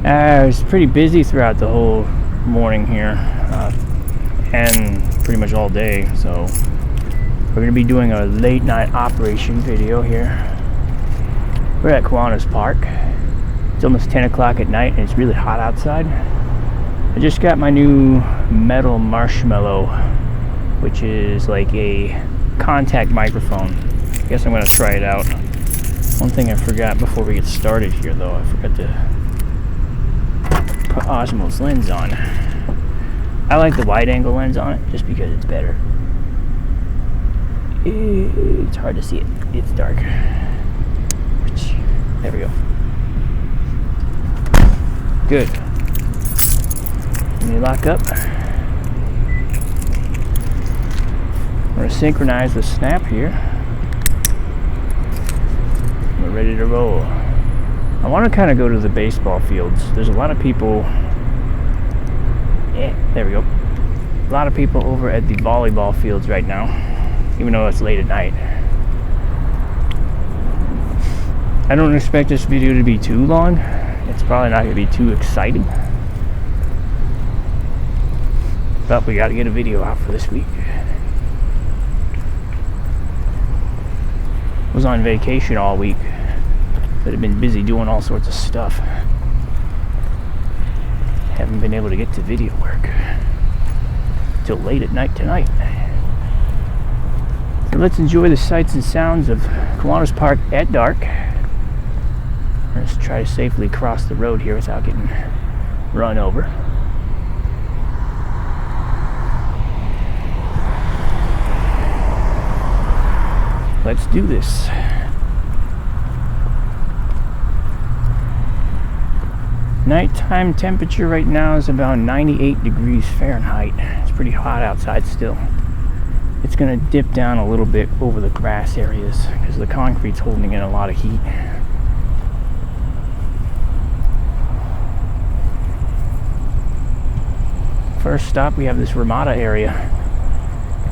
It was pretty busy throughout the whole morning here, and pretty much all day, so we're going to be doing a late night operation video here. We're at Kiwanis Park. It's almost 10 o'clock at night and it's really hot outside. I just got my new metal marshmallow, which is like a contact microphone. I guess I'm going to try it out. One thing I forgot before we get started here though, I forgot to put Osmo's lens on. I like the wide angle lens on it just because it's better. It's hard to see it. It's dark. There we go. Good. Let me lock up. I'm going to synchronize the snap here. We're ready to roll. I want to kind of go to the baseball fields. There's a lot of people. Yeah, there we go. A lot of people over at the volleyball fields right now, even though it's late at night. I don't expect this video to be too long. It's probably not going to be too exciting. But we got to get a video out for this week. Was on vacation all week, but have been busy doing all sorts of stuff. Haven't been able to get to video work till late at night tonight. So let's enjoy the sights and sounds of Kiwanis Park at dark. Let's try to safely cross the road here without getting run over. Let's do this. Nighttime temperature right now is about 98 degrees Fahrenheit. It's pretty hot outside still. It's going to dip down a little bit over the grass areas because the concrete's holding in a lot of heat. First stop, we have this Ramada area.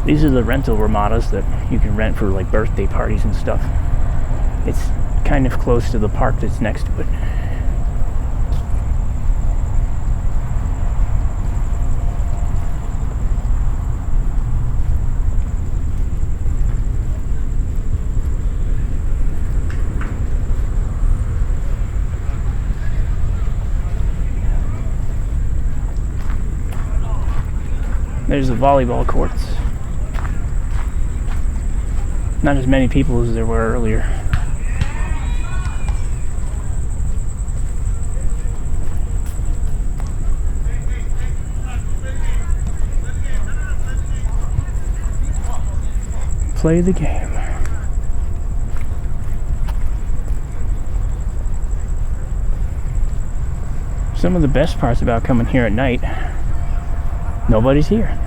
These are the rental Ramadas that you can rent for like birthday parties and stuff. It's kind of close to the park that's next to it. There's the volleyball courts. Not as many people as there were earlier. Play the game. Some of the best parts about coming here at night, nobody's here.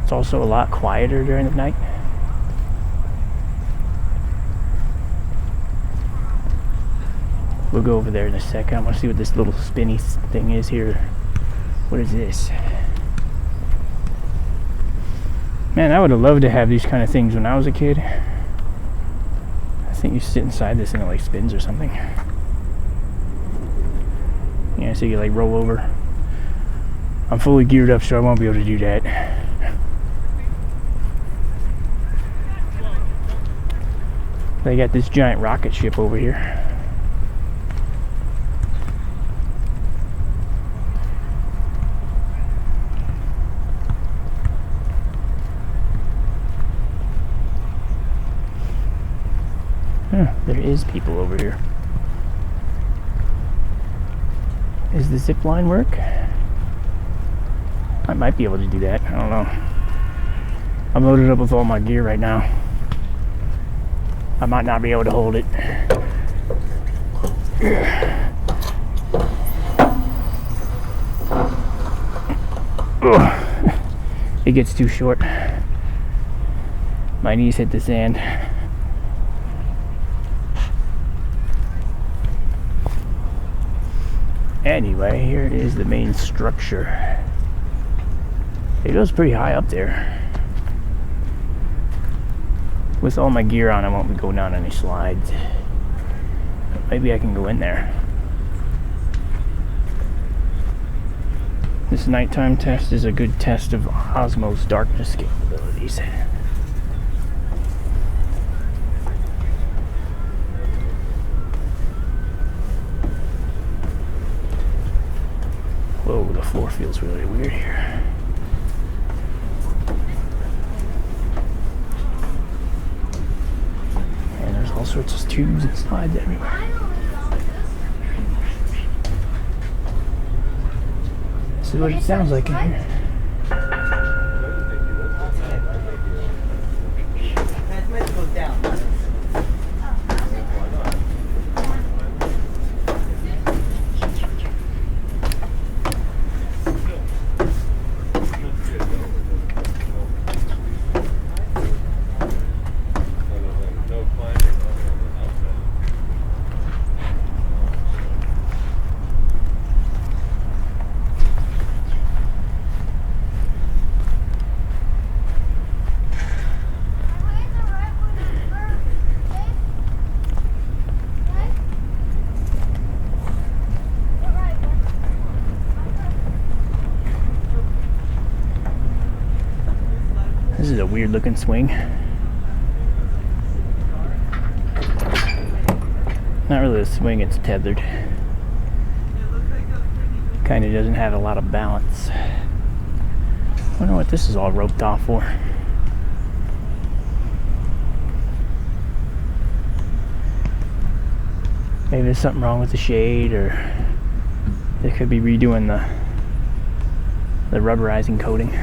It's also a lot quieter during the night. We'll go over there in a second. I want to see what this little spinny thing is here. What is this? Man, I would have loved to have these kind of things when I was a kid. I think you sit inside this and it like spins or something. Yeah, so you like roll over. I'm fully geared up, so I won't be able to do that. They got this giant rocket ship over here. There is people over here. Does the zip line work? I might be able to do that. I don't know. I'm loaded up with all my gear right now. I might not be able to hold it. It gets too short. My knees hit the sand. Anyway, here it is, the main structure. It goes pretty high up there. With all my gear on, I won't be going down any slides. Maybe I can go in there. This nighttime test is a good test of Osmo's darkness capabilities. Whoa, the floor feels really weird here. And there's all sorts of tubes and slides everywhere. This is what it sounds like in here. This is a weird looking swing. Not really a swing, it's tethered. Kind of doesn't have a lot of balance. I wonder what this is all roped off for. Maybe there's something wrong with the shade, or they could be redoing the rubberizing coating.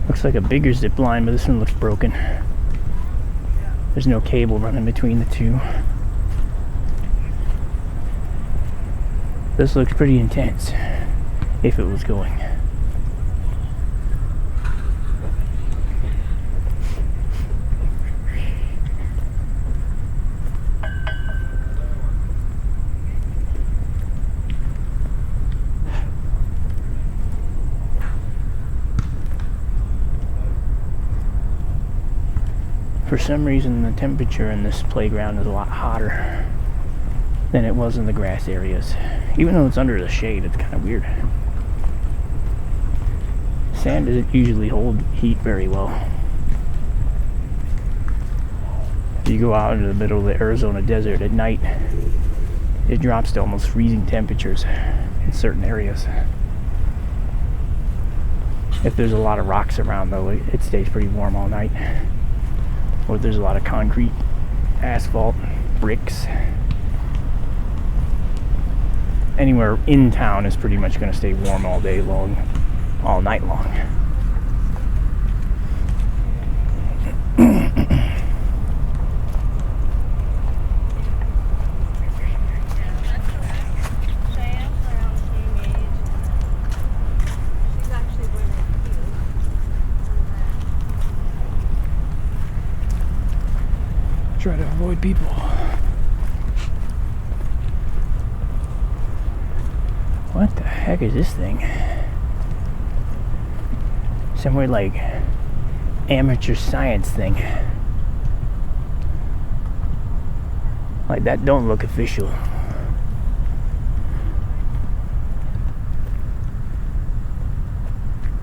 Looks like a bigger zip line, but this one looks broken. There's no cable running between the two. This looks pretty intense, if it was going. For some reason, the temperature in this playground is a lot hotter than it was in the grass areas. Even though it's under the shade, it's kind of weird. Sand doesn't usually hold heat very well. If you go out into the middle of the Arizona desert at night, it drops to almost freezing temperatures in certain areas. If there's a lot of rocks around, though, it stays pretty warm all night. Or there's a lot of concrete, asphalt, bricks. Anywhere in town is pretty much going to stay warm all day long, all night long. Try to avoid people. What the heck is this thing? Some weird, like, amateur science thing. Like, that don't look official.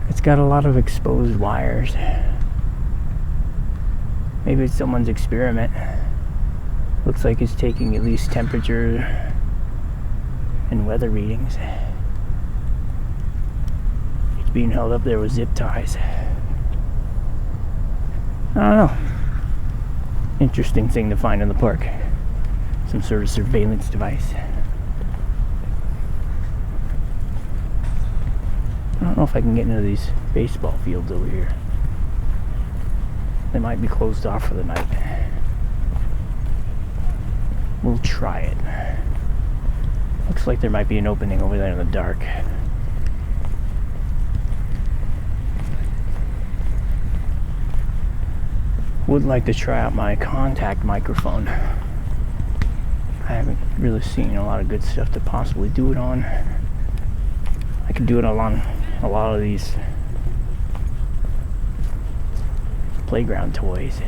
It's got a lot of exposed wires. Maybe it's someone's experiment. Looks like it's taking at least temperature and weather readings. It's being held up there with zip ties. I don't know. Interesting thing to find in the park. Some sort of surveillance device. I don't know if I can get into these baseball fields over here. They might be closed off for the night. We'll try it. Looks like there might be an opening over there in the dark. Would like to try out my contact microphone. I haven't really seen a lot of good stuff to possibly do it on. I could do it on a lot of these playground toys.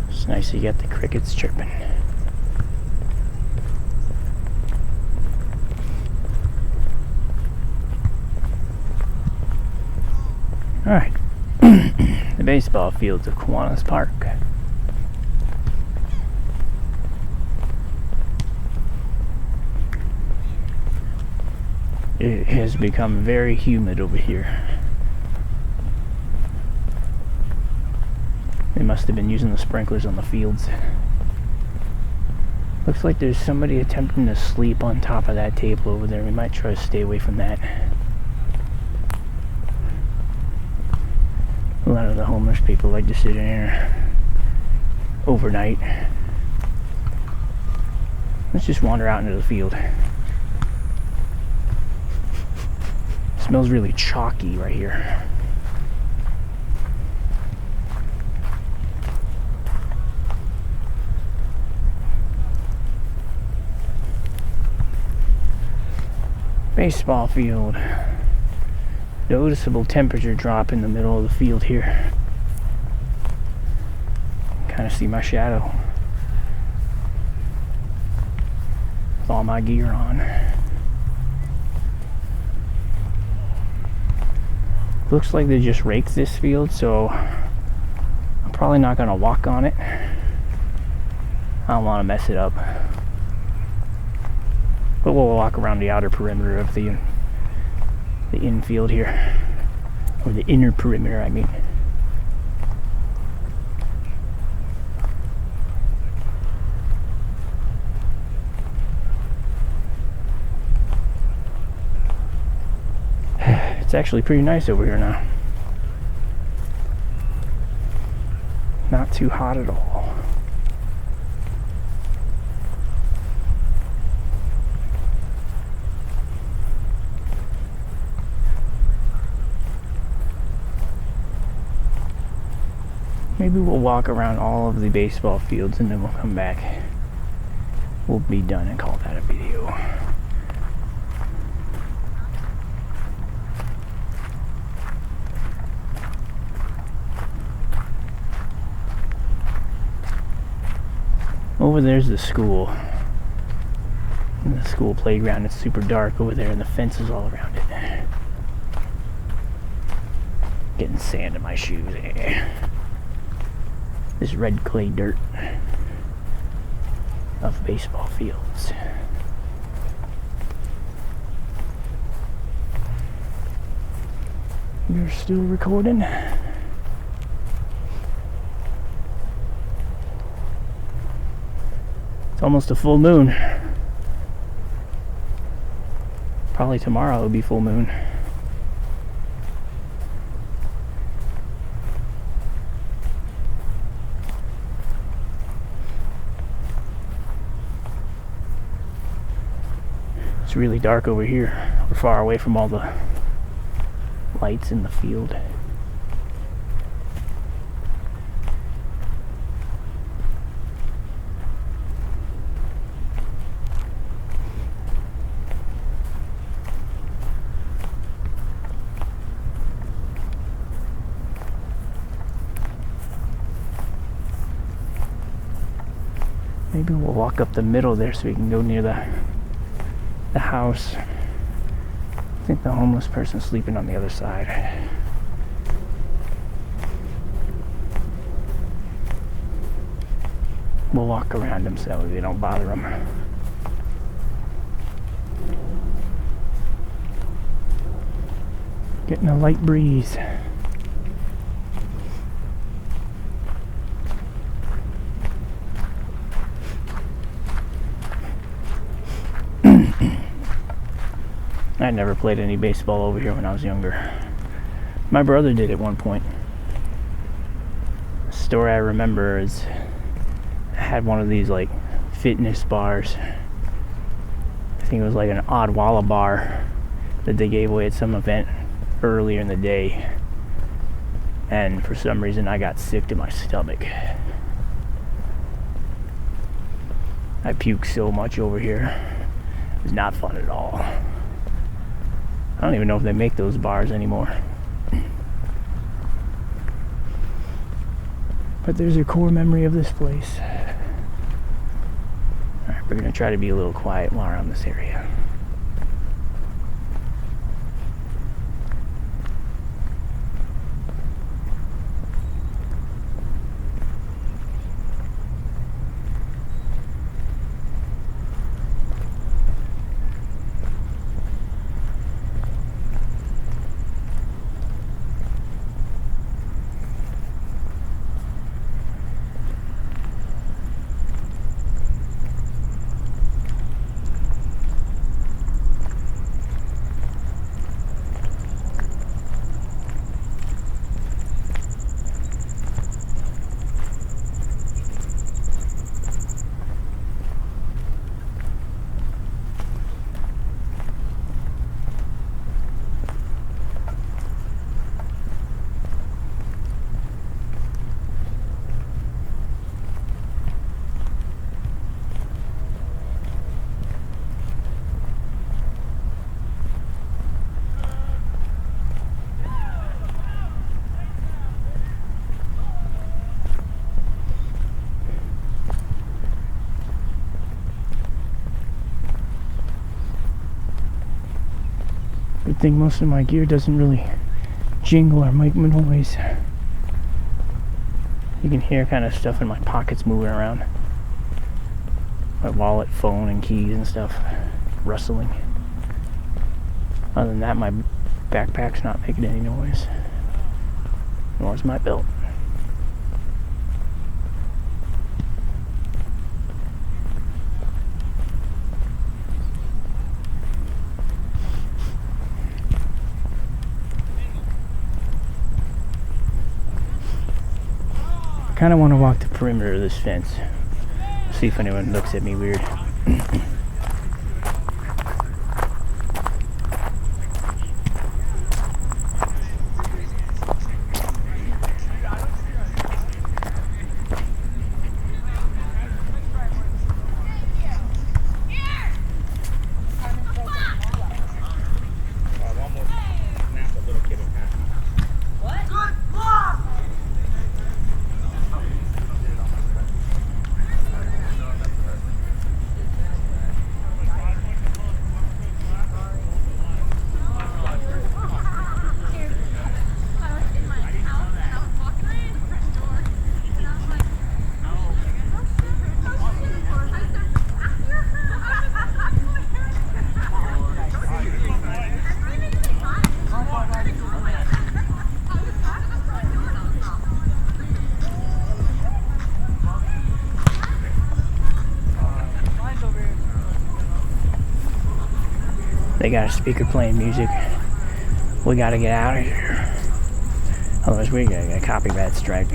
It's nice you get the crickets chirping. Alright, the baseball fields of Kiwanis Park. It has become very humid over here. They must have been using the sprinklers on the fields. Looks like there's somebody attempting to sleep on top of that table over there. We might try to stay away from that. A lot of the homeless people like to sit in here overnight. Let's just wander out into the field. It smells really chalky right here. Baseball field. Noticeable temperature drop in the middle of the field here. Kind of see my shadow with all my gear on. Looks like they just raked this field, so I'm probably not going to walk on it. I don't want to mess it up. But we'll walk around the outer perimeter of the infield here, or the inner perimeter, I mean. It's actually pretty nice over here now. Not too hot at all. Maybe we'll walk around all of the baseball fields and then we'll come back. We'll be done and call that a video. Over there's the school. And the school playground. It's super dark over there and the fence is all around it. Getting sand in my shoes. This red clay dirt of baseball fields. You're still recording? It's almost a full moon. Probably tomorrow it'll be full moon. It's really dark over here. We're far away from all the lights in the field. Maybe we'll walk up the middle there so we can go near the house. I think the homeless person's sleeping on the other side. We'll walk around them so they don't bother them. Getting a light breeze. I never played any baseball over here when I was younger. My brother did at one point. story I remember is I had one of these like fitness bars. I think it was like an Oddwalla bar that they gave away at some event earlier in the day, and for some reason I got sick to my stomach. I puked so much over here. It was not fun at all. I don't even know if they make those bars anymore. But there's a core memory of this place. Alright, we're gonna try to be a little quiet while around this area. Good thing most of my gear doesn't really jingle or make noise. You can hear kind of stuff in my pockets moving around. My wallet, phone, and keys and stuff rustling. Other than that, my backpack's not making any noise. Nor is my belt. I kind of want to walk the perimeter of this fence, see if anyone looks at me weird. They got a speaker playing music. We gotta get out of here. Otherwise we gotta get a copyright strike.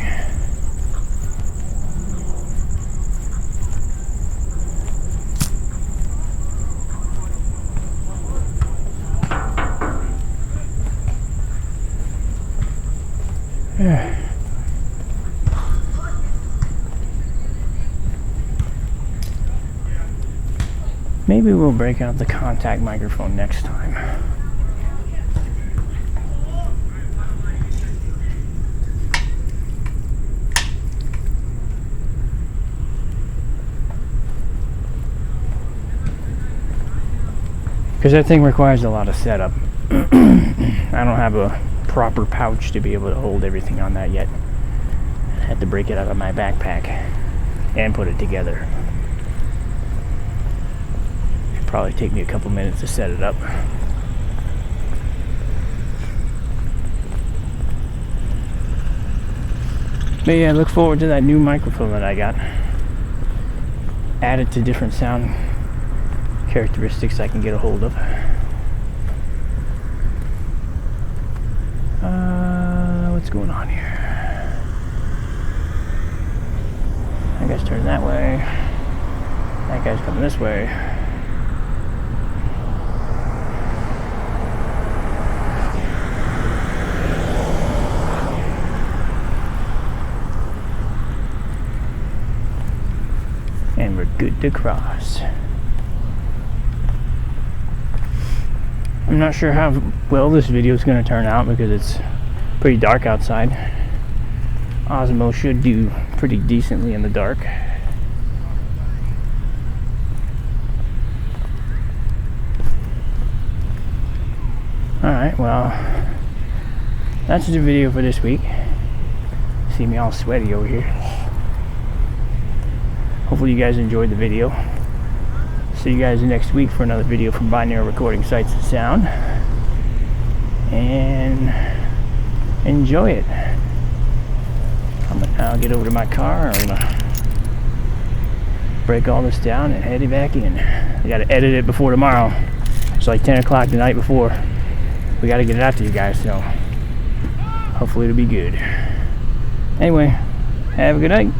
Maybe we'll break out the contact microphone next time. Because that thing requires a lot of setup. I don't have a proper pouch to be able to hold everything on that yet. I had to break it out of my backpack and put it together. Probably take me a couple minutes to set it up. But yeah, I look forward to that new microphone that I got. Added to different sound characteristics I can get a hold of. What's going on here? That guy's turning that way. That guy's coming this way. And we're good to cross. I'm not sure how well this video is going to turn out because it's pretty dark outside. Osmo should do pretty decently in the dark. Alright, well, that's the video for this week. See me all sweaty over here. Hopefully you guys enjoyed the video. See you guys next week for another video from Binaural Recording Sights and Sound. And enjoy it. I'm gonna now get over to my car. I'm gonna break all this down and head it back in. I gotta edit it before tomorrow. It's like 10 o'clock the night before. We gotta get it out to you guys, so hopefully it'll be good. Anyway, have a good night.